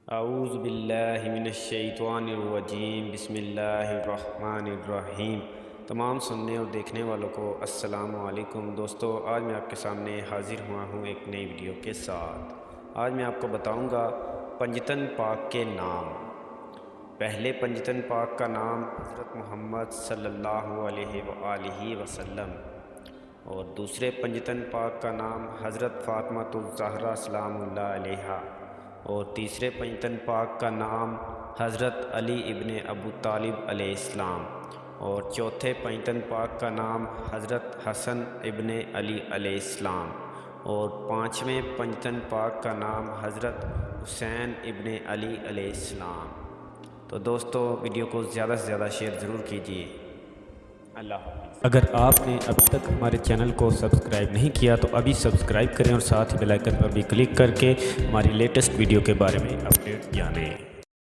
اعوذ باللہ من الشیطان الرجیم بسم اللہ الرحمن الرحیم۔ تمام سننے اور دیکھنے والوں کو السلام علیکم۔ دوستو، آج میں آپ کے سامنے حاضر ہوا ہوں ایک نئی ویڈیو کے ساتھ۔ آج میں آپ کو بتاؤں گا پنجتن پاک کے نام۔ پہلے پنجتن پاک کا نام حضرت محمد صلی اللہ علیہ وآلہ وسلم، اور دوسرے پنجتن پاک کا نام حضرت فاطمۃ الزہرا سلام اللہ علیہا، اور تیسرے پنجتن پاک کا نام حضرت علی ابن ابو طالب علیہ السلام، اور چوتھے پنجتن پاک کا نام حضرت حسن ابن علی علیہ السلام، اور پانچویں پنجتن پاک کا نام حضرت حسین ابن علی علیہ السلام۔ تو دوستو، ویڈیو کو زیادہ سے زیادہ شیئر ضرور کیجیے۔ اللہ حافظ۔ اگر آپ نے ابھی تک ہمارے چینل کو سبسکرائب نہیں کیا تو ابھی سبسکرائب کریں، اور ساتھ ہی بیل آئکن پر بھی کلک کر کے ہماری لیٹسٹ ویڈیو کے بارے میں اپڈیٹ جانیں۔